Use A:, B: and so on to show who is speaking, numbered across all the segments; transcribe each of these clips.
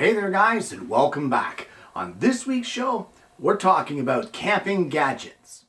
A: Hey there guys, and welcome back. On this week's show, we're talking about camping gadgets.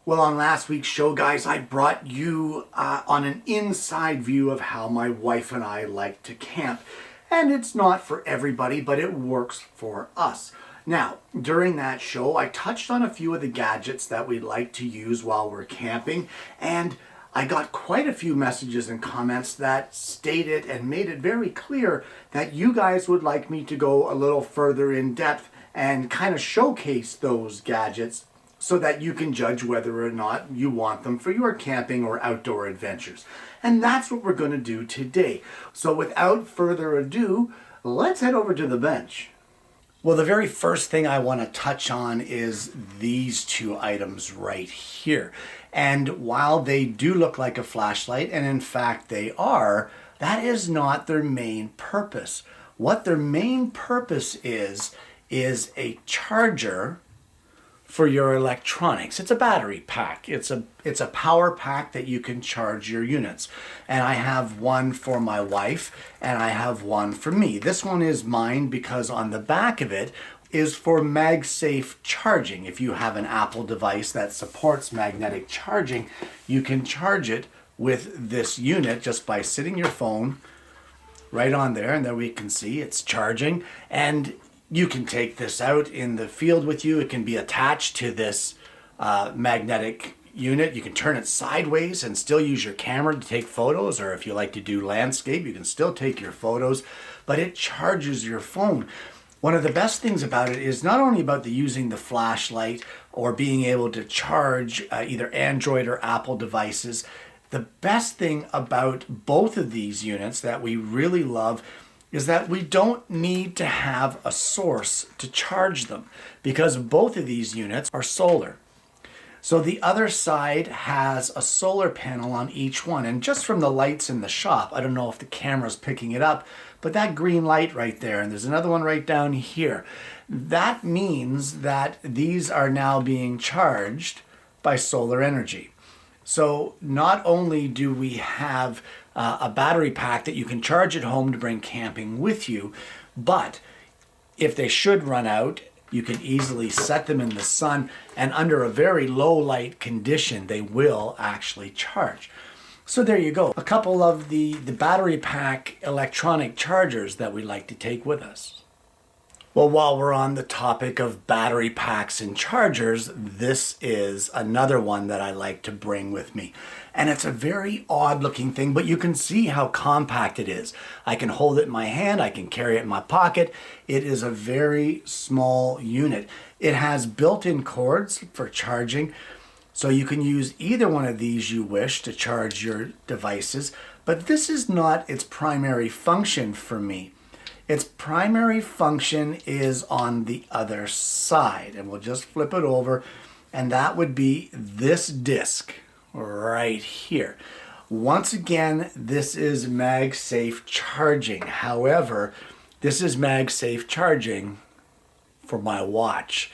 A: Well, on last week's show, guys, I brought you on an inside view of how my wife and I like to camp. And it's not for everybody, but it works for us. Now, during that show, I touched on a few of the gadgets that we like to use while we're camping, and I got quite a few messages and comments that stated and made it very clear that you guys would like me to go a little further in depth and kind of showcase those gadgets so that you can judge whether or not you want them for your camping or outdoor adventures. And that's what we're going to do today. So without further ado, let's head over to the bench. Well, the very first thing I want to touch on is these two items right here. And while they do look like a flashlight, and in fact they are, that is not their main purpose. What their main purpose is a charger for your electronics. It's a battery pack. It's a power pack that you can charge your units. And I have one for my wife and I have one for me. This one is mine because on the back of it is for MagSafe charging. If you have an Apple device that supports magnetic charging, you can charge it with this unit just by sitting your phone right on there, and there we can see it's charging. And you can take this out in the field with you. It can be attached to this magnetic unit. You can turn it sideways and still use your camera to take photos, or if you like to do landscape, you can still take your photos, but it charges your phone. One of the best things about it is not only about using the flashlight or being able to charge either Android or Apple devices. The best thing about both of these units that we really love is that we don't need to have a source to charge them because both of these units are solar. So the other side has a solar panel on each one, and just from the lights in the shop, I don't know if the camera's picking it up, but that green light right there, and there's another one right down here, that means that these are now being charged by solar energy. So not only do we have a battery pack that you can charge at home to bring camping with you, but if they should run out, you can easily set them in the sun, and under a very low light condition, they will actually charge. So there you go, a couple of the battery pack electronic chargers that we like to take with us. Well, while we're on the topic of battery packs and chargers, this is another one that I like to bring with me. And it's a very odd looking thing, but you can see how compact it is. I can hold it in my hand, I can carry it in my pocket. It is a very small unit. It has built-in cords for charging, so you can use either one of these you wish to charge your devices, but this is not its primary function for me. Its primary function is on the other side, and we'll just flip it over, and that would be this disc right here. Once again, this is MagSafe charging. However, this is MagSafe charging for my watch.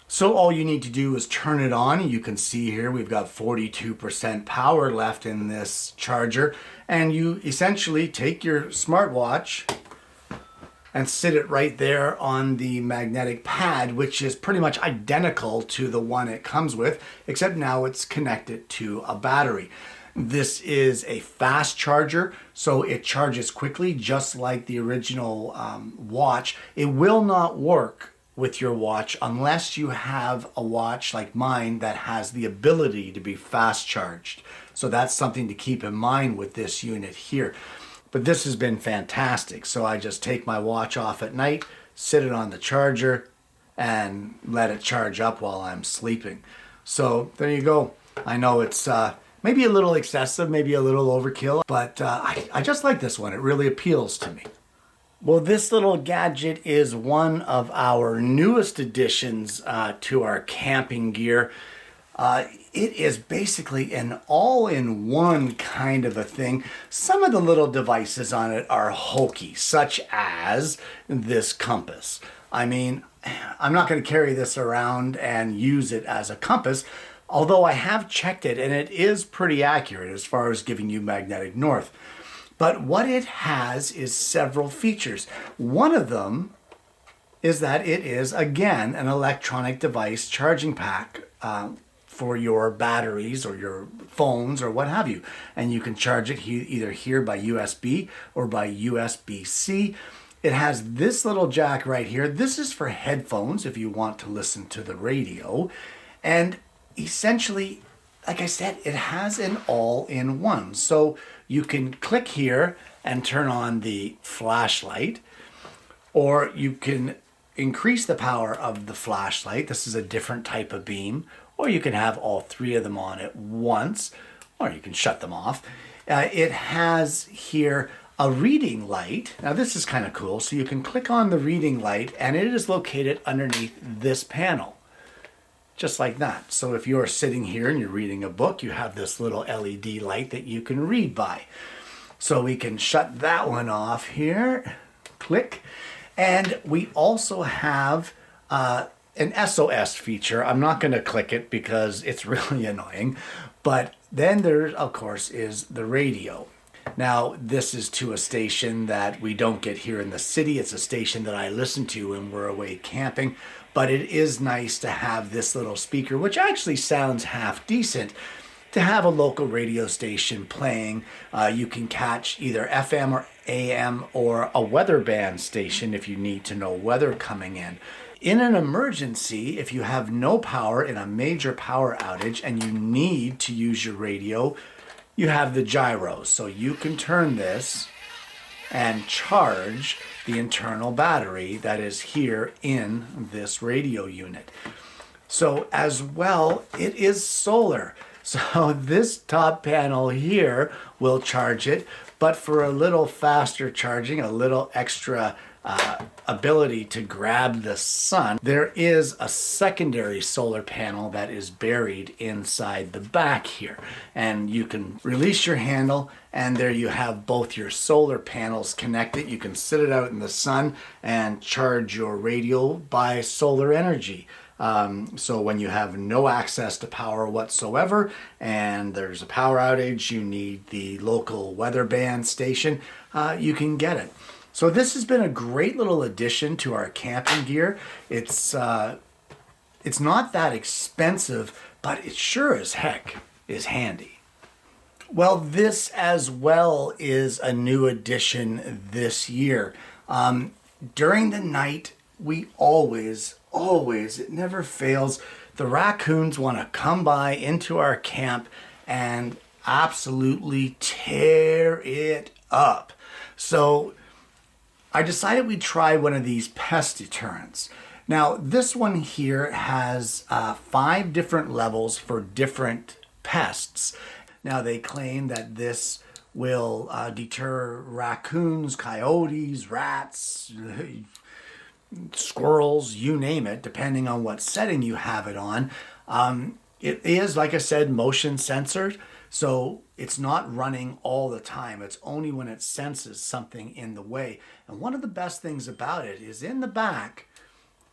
A: So all you need to do is turn it on. You can see here we've got 42% power left in this charger, and you essentially take your smartwatch and sit it right there on the magnetic pad, which is pretty much identical to the one it comes with, except now it's connected to a battery. This is a fast charger, so it charges quickly, just like the original watch. It will not work with your watch unless you have a watch like mine that has the ability to be fast charged. So that's something to keep in mind with this unit here. But this has been fantastic. So I just take my watch off at night, sit it on the charger, and let it charge up while I'm sleeping. So there you go. I know it's maybe a little excessive, maybe a little overkill, but I just like this one. It really appeals to me. Well, this little gadget is one of our newest additions to our camping gear. It is basically an all-in-one kind of a thing. Some of the little devices on it are hokey, such as this compass. I mean, I'm not going to carry this around and use it as a compass, although I have checked it and it is pretty accurate as far as giving you magnetic north. But what it has is several features. One of them is that it is, again, an electronic device charging pack for your batteries or your phones or what have you. And you can charge it either here by USB or by USB-C. It has this little jack right here. This is for headphones if you want to listen to the radio. And essentially, like I said, it has an all-in-one. So you can click here and turn on the flashlight, or you can increase the power of the flashlight. This is a different type of beam, or you can have all three of them on at once, or you can shut them off. It has here a reading light. Now this is kind of cool. So you can click on the reading light and it is located underneath this panel, just like that. So if you're sitting here and you're reading a book, you have this little LED light that you can read by. So we can shut that one off here, click. And we also have an SOS feature. I'm not going to click it because it's really annoying. But then there, of course, is the radio. Now, this is to a station that we don't get here in the city. It's a station that I listen to when we're away camping. But it is nice to have this little speaker, which actually sounds half decent, to have a local radio station playing. You can catch either FM or AM or a weather band station if you need to know weather coming in. In an emergency, if you have no power in a major power outage and you need to use your radio, you have the gyro. So you can turn this and charge the internal battery that is here in this radio unit. So as well, it is solar. So this top panel here will charge it, but for a little faster charging, a little extra ability to grab the sun, there is a secondary solar panel that is buried inside the back here. And you can release your handle and there you have both your solar panels connected. You can sit it out in the sun and charge your radio by solar energy. So when you have no access to power whatsoever and there's a power outage, you need the local weather band station, you can get it. So this has been a great little addition to our camping gear. It's not that expensive, but it sure as heck is handy. Well, this as well is a new addition this year. During the night, we always, it never fails, the raccoons want to come by into our camp and absolutely tear it up. So I decided we'd try one of these pest deterrents. Now, this one here has 5 different levels for different pests. Now, they claim that this will deter raccoons, coyotes, rats, squirrels, you name it, depending on what setting you have it on. It is, like I said, motion censored, so it's not running all the time. It's only when it senses something in the way. And one of the best things about it is in the back,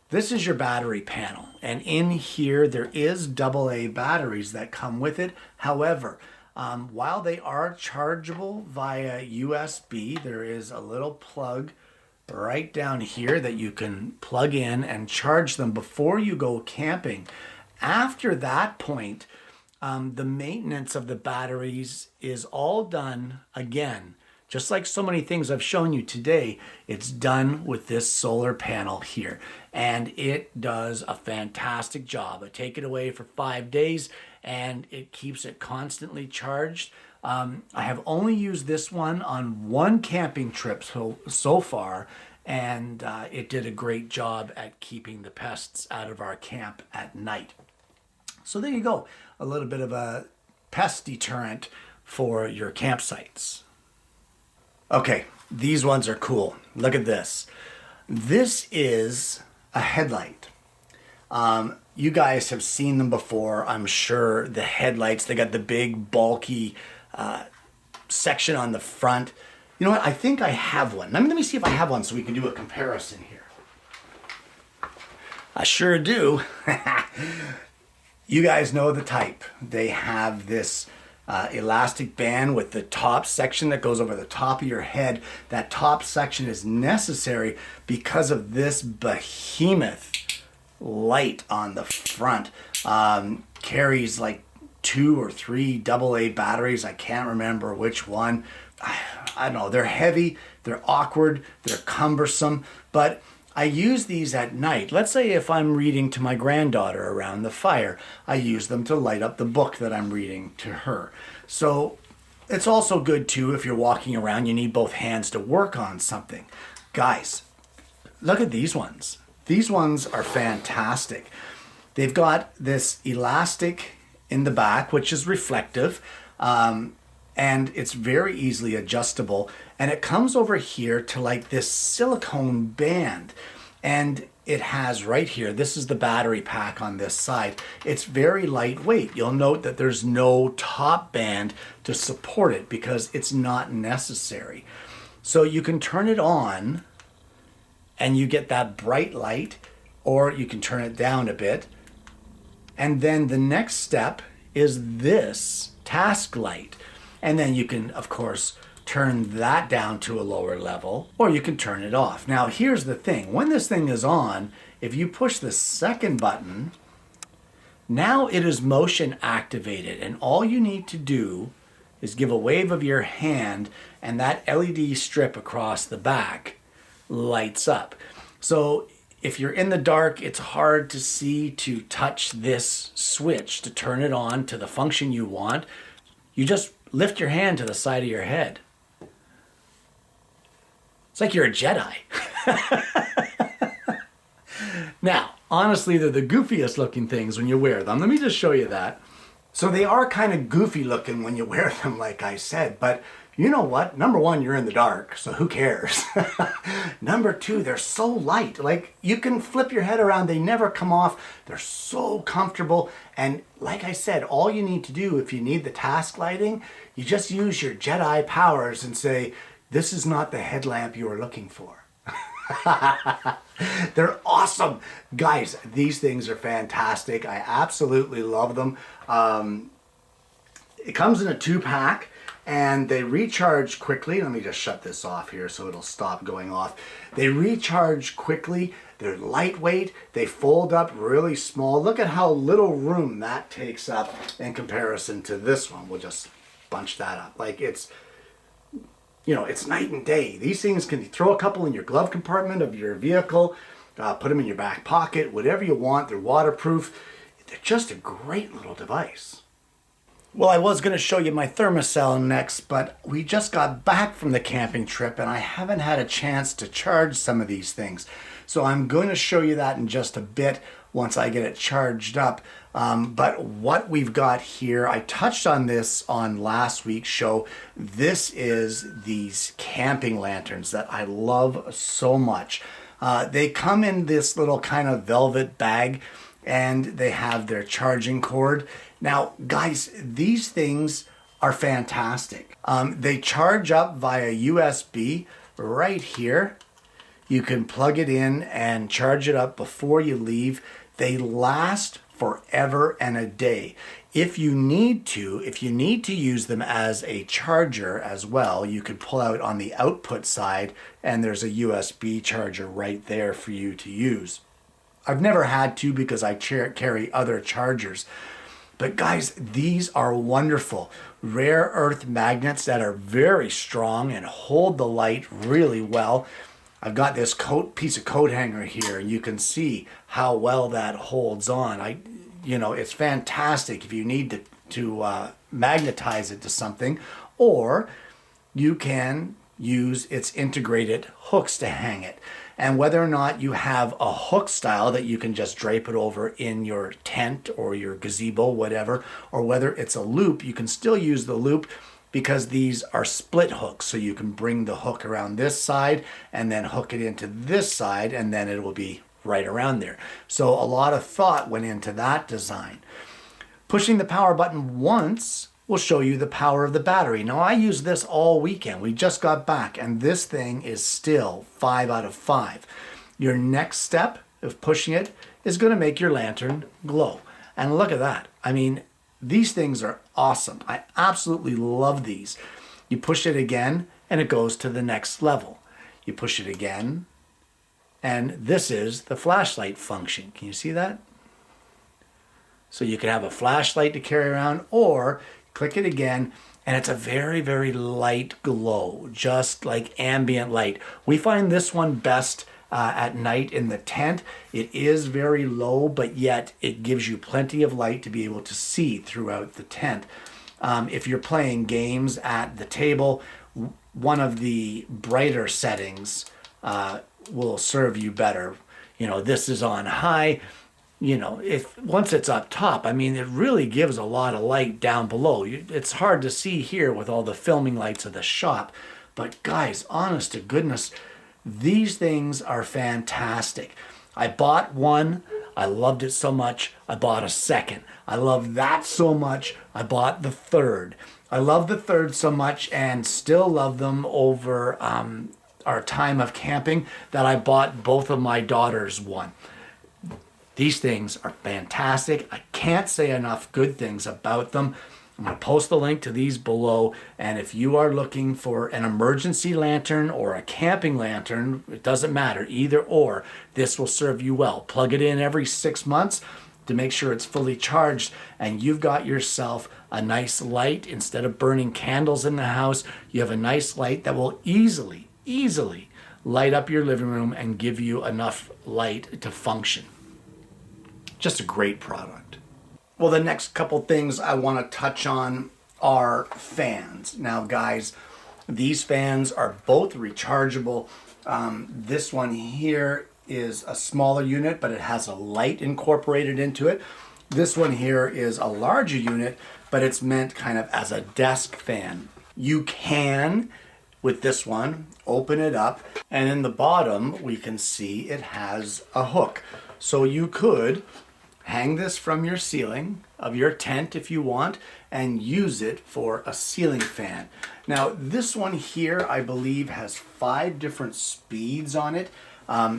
A: this is your battery panel. And in here, there is AA batteries that come with it. However, while they are chargeable via USB, there is a little plug right down here that you can plug in and charge them before you go camping. After that point, the maintenance of the batteries is all done again. Just like so many things I've shown you today, it's done with this solar panel here. And it does a fantastic job. I take it away for 5 days and it keeps it constantly charged. I have only used this one on one camping trip so far, and it did a great job at keeping the pests out of our camp at night. So there you go, a little bit of a pest deterrent for your campsites. Okay, these ones are cool. Look at this. This is a headlight. You guys have seen them before, I'm sure. The headlights, they got the big bulky section on the front. You know what, I think I have one. Let me see if I have one so we can do a comparison here. I sure do. You guys know the type. They have this elastic band with the top section that goes over the top of your head. That top section is necessary because of this behemoth light on the front. Carries like 2 or 3 AA batteries. I can't remember which one. I don't know. They're heavy, they're awkward, they're cumbersome, but I use these at night. Let's say if I'm reading to my granddaughter around the fire, I use them to light up the book that I'm reading to her. So it's also good too if you're walking around, you need both hands to work on something. Guys, look at these ones. These ones are fantastic. They've got this elastic in the back, which is reflective, and it's very easily adjustable. And it comes over here to like this silicone band. And it has right here, this is the battery pack on this side. It's very lightweight. You'll note that there's no top band to support it because it's not necessary. So you can turn it on and you get that bright light, or you can turn it down a bit. And then the next step is this task light. And then you can, of course, turn that down to a lower level, or you can turn it off. Now, here's the thing. When this thing is on, if you push the second button, now it is motion activated. And all you need to do is give a wave of your hand, and that LED strip across the back lights up. So if you're in the dark, it's hard to see to touch this switch to turn it on to the function you want. You just lift your hand to the side of your head. It's like you're a Jedi. Now, honestly, they're the goofiest looking things when you wear them. Let me just show you that. So they are kind of goofy looking when you wear them, like I said, but you know what? Number one, you're in the dark, so who cares? Number two, they're so light. Like, you can flip your head around. They never come off. They're so comfortable. And like I said, all you need to do if you need the task lighting, you just use your Jedi powers and say, this is not the headlamp you are looking for. They're awesome. Guys, these things are fantastic. I absolutely love them. It comes in a 2-pack. And they recharge quickly. Let me just shut this off here so it'll stop going off. They recharge quickly. They're lightweight. They fold up really small. Look at how little room that takes up in comparison to this one. We'll just bunch that up. Like it's, you know, it's night and day. These things can throw a couple in your glove compartment of your vehicle, put them in your back pocket, whatever you want. They're waterproof. They're just a great little device. Well, I was going to show you my Thermacell next, but we just got back from the camping trip and I haven't had a chance to charge some of these things. So I'm going to show you that in just a bit once I get it charged up. But what we've got here, I touched on this on last week's show. This is these camping lanterns that I love so much. They come in this little kind of velvet bag and they have their charging cord. Now, guys, these things are fantastic. They charge up via USB right here. You can plug it in and charge it up before you leave. They last forever and a day. If you need to use them as a charger as well, you could pull out on the output side and there's a USB charger right there for you to use. I've never had to because I carry other chargers. But guys, these are wonderful. Rare earth magnets that are very strong and hold the light really well. I've got this piece of coat hanger here, and you can see how well that holds on. It's fantastic if you need to magnetize it to something, or you can use its integrated hooks to hang it. And whether or not you have a hook style that you can just drape it over in your tent or your gazebo, whatever, or whether it's a loop, you can still use the loop because these are split hooks. So you can bring the hook around this side and then hook it into this side and then it will be right around there. So a lot of thought went into that design. Pushing the power button once will show you the power of the battery. Now I used this all weekend. We just got back and this thing is still 5 out of 5. Your next step of pushing it is going to make your lantern glow. And look at that. I mean, these things are awesome. I absolutely love these. You push it again and it goes to the next level. You push it again and this is the flashlight function. Can you see that? So you can have a flashlight to carry around, or click it again and it's a very, very light glow, just like ambient light. We find this one best at night in the tent. It is very low, but yet it gives you plenty of light to be able to see throughout the tent. If you're playing games at the table, one of the brighter settings will serve you better. You know, this is on high. You know, once it's up top, I mean, it really gives a lot of light down below. It's hard to see here with all the filming lights of the shop. But guys, honest to goodness, these things are fantastic. I bought one. I loved it so much, I bought a second. I loved that so much, I bought the third. I love the third so much and still love them over our time of camping that I bought both of my daughters one. These things are fantastic. I can't say enough good things about them. I'm going to post the link to these below, and if you are looking for an emergency lantern or a camping lantern, it doesn't matter, either or, this will serve you well. Plug it in every 6 months to make sure it's fully charged, and you've got yourself a nice light. Instead of burning candles in the house, you have a nice light that will easily light up your living room and give you enough light to function. Just a great product. Well, the next couple things I want to touch on are fans. Now, guys, these fans are both rechargeable. This one here is a smaller unit, but it has a light incorporated into it. This one here is a larger unit, but it's meant kind of as a desk fan. You can, with this one, open it up, and in the bottom, we can see it has a hook. So you could hang this from your ceiling of your tent if you want and use it for a ceiling fan. Now this one here I believe has 5 different speeds on it.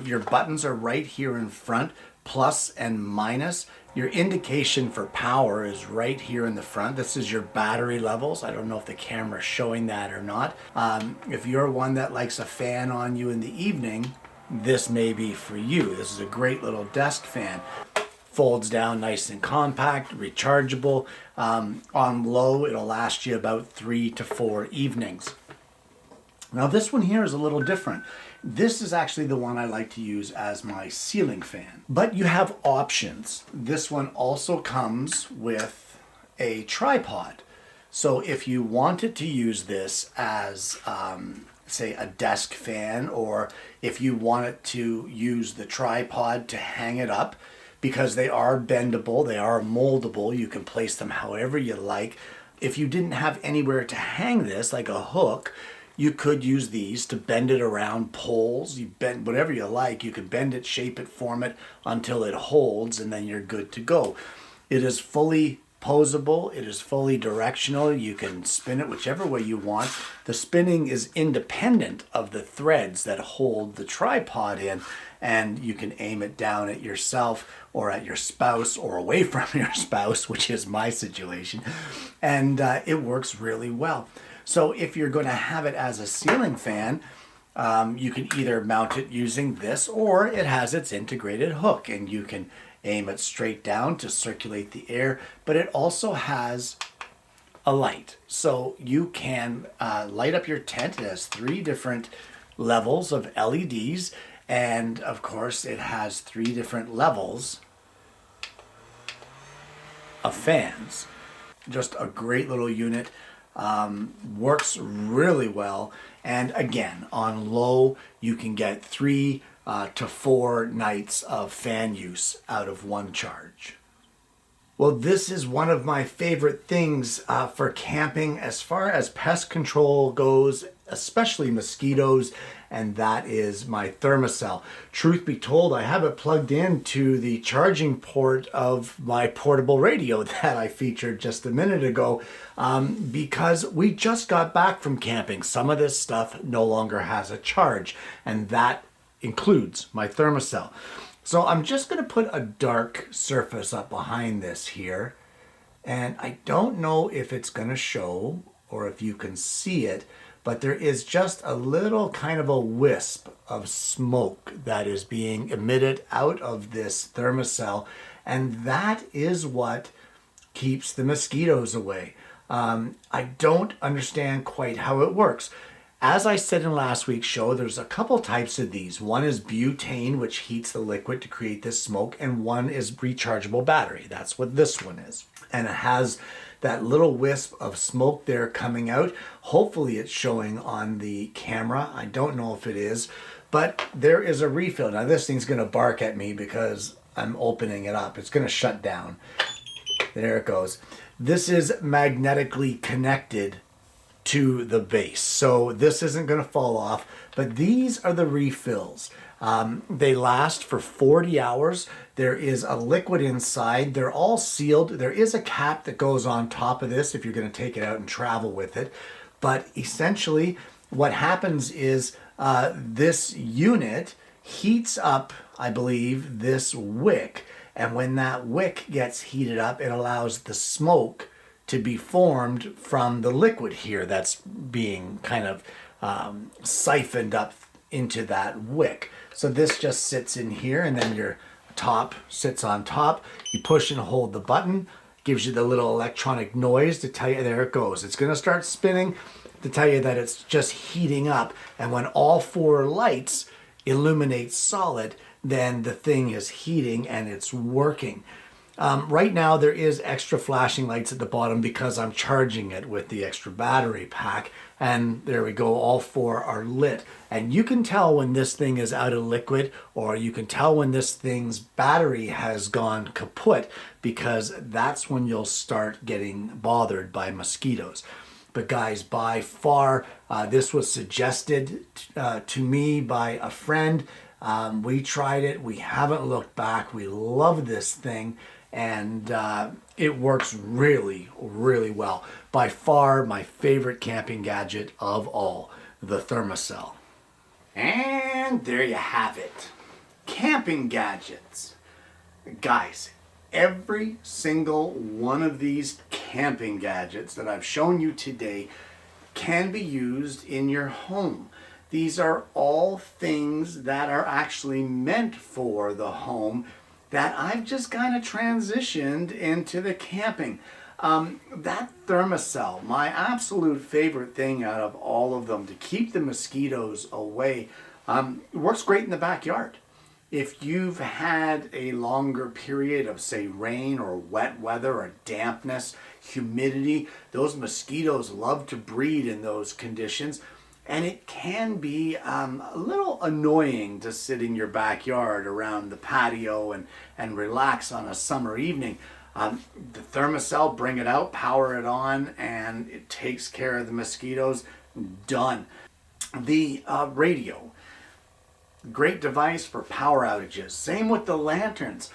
A: Your buttons are right here in front, plus and minus. Your indication for power is right here in the front. This is your battery levels. I don't know if the camera's showing that or not. If you're one that likes a fan on you in the evening, this may be for you. This is a great little desk fan. Folds down nice and compact, rechargeable. On low, it'll last you about 3 to 4 evenings. Now this one here is a little different. This is actually the one I like to use as my ceiling fan. But you have options. This one also comes with a tripod. So if you wanted to use this as, say, a desk fan, or if you wanted to use the tripod to hang it up, because they are bendable, they are moldable, you can place them however you like. If you didn't have anywhere to hang this, like a hook, you could use these to bend it around poles. You bend whatever you like, you can bend it, shape it, form it until it holds, and then you're good to go. It is fully posable, it is fully directional, you can spin it whichever way you want. The spinning is independent of the threads that hold the tripod in, and you can aim it down at yourself or at your spouse or away from your spouse, which is my situation, and it works really well. So if you're going to have it as a ceiling fan, you can either mount it using this, or it has its integrated hook, and you can aim it straight down to circulate the air, but it also has a light. So you can light up your tent. It has 3 different levels of LEDs, and of course it has 3 different levels of fans. Just a great little unit. Works really well, and again, on low you can get 3 to 4 nights of fan use out of one charge. Well, this is one of my favorite things for camping as far as pest control goes, especially mosquitoes, and that is my Thermacell. Truth be told, I have it plugged into the charging port of my portable radio that I featured just a minute ago, because we just got back from camping. Some of this stuff no longer has a charge, and that includes my Thermacell. So I'm just going to put a dark surface up behind this here. And I don't know if it's going to show or if you can see it, but there is just a little kind of a wisp of smoke that is being emitted out of this Thermacell. And that is what keeps the mosquitoes away. I don't understand quite how it works. As I said in last week's show, there's a couple types of these. One is butane, which heats the liquid to create this smoke, and one is rechargeable battery. That's what this one is. And it has that little wisp of smoke there coming out. Hopefully it's showing on the camera. I don't know if it is, but there is a refill. Now this thing's gonna bark at me because I'm opening it up. It's gonna shut down. There it goes. This is magnetically connected to the base, so this isn't going to fall off, but these are the refills. They last for 40 hours. There is a liquid inside. They're all sealed. There is a cap that goes on top of this if you're going to take it out and travel with it, but essentially what happens is this unit heats up, I believe, this wick, and when that wick gets heated up, it allows the smoke to be formed from the liquid here that's being kind of siphoned up into that wick. So this just sits in here, and then your top sits on top. You push and hold the button, gives you the little electronic noise to tell you, there it goes. It's gonna start spinning to tell you that it's just heating up. And when all four lights illuminate solid, then the thing is heating and it's working. Right now there is extra flashing lights at the bottom because I'm charging it with the extra battery pack, and there we go, all four are lit. And you can tell when this thing is out of liquid, or you can tell when this thing's battery has gone kaput, because that's when you'll start getting bothered by mosquitoes. But guys, by far, this was suggested to me by a friend. We tried it, we haven't looked back, we love this thing. And it works really, really well. By far my favorite camping gadget of all, the Thermacell. And there you have it. Camping gadgets. Guys, every single one of these camping gadgets that I've shown you today can be used in your home. These are all things that are actually meant for the home that I've just kind of transitioned into the camping. That Thermacell, my absolute favorite thing out of all of them to keep the mosquitoes away, works great in the backyard. If you've had a longer period of, say, rain or wet weather or dampness, humidity, those mosquitoes love to breed in those conditions. And it can be a little annoying to sit in your backyard around the patio and relax on a summer evening. The Thermacell, bring it out, power it on, and it takes care of the mosquitoes. Done. The radio, great device for power outages. Same with the lanterns.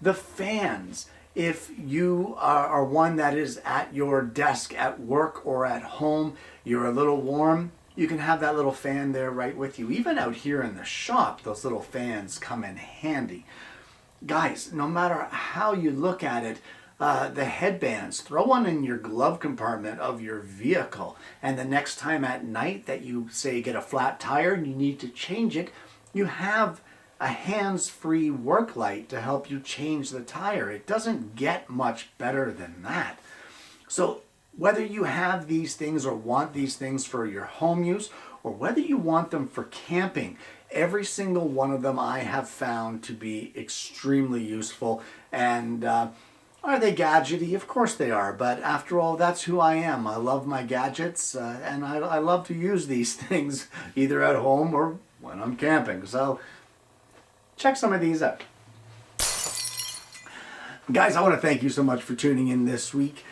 A: The fans, if you are one that is at your desk at work or at home, you're a little warm, you can have that little fan there right with you. Even out here in the shop, those little fans come in handy. Guys, no matter how you look at it, the headbands, throw one in your glove compartment of your vehicle. And the next time at night that you, say, get a flat tire and you need to change it, you have a hands-free work light to help you change the tire. It doesn't get much better than that. So whether you have these things or want these things for your home use, or whether you want them for camping, every single one of them I have found to be extremely useful. And are they gadgety? Of course they are, but after all, that's who I am. I love my gadgets, and I love to use these things either at home or when I'm camping. So check some of these out. Guys, I want to thank you so much for tuning in this week.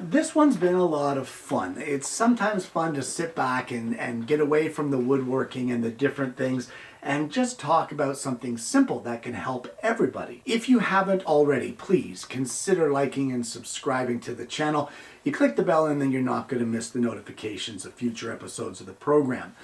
A: This one's been a lot of fun. It's sometimes fun to sit back and get away from the woodworking and the different things and just talk about something simple that can help everybody. If you haven't already, please consider liking and subscribing to the channel. You click the bell and then you're not going to miss the notifications of future episodes of the program.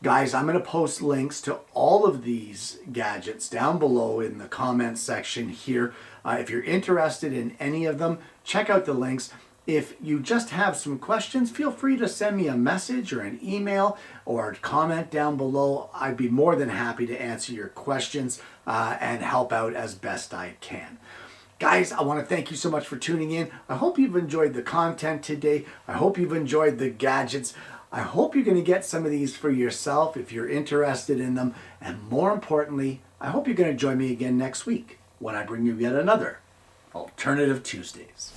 A: Guys, I'm going to post links to all of these gadgets down below in the comments section here. If you're interested in any of them, check out the links. If you just have some questions, feel free to send me a message or an email or a comment down below. I'd be more than happy to answer your questions and help out as best I can. Guys, I want to thank you so much for tuning in. I hope you've enjoyed the content today. I hope you've enjoyed the gadgets. I hope you're going to get some of these for yourself if you're interested in them. And more importantly, I hope you're going to join me again next week when I bring you yet another Alternative Tuesdays.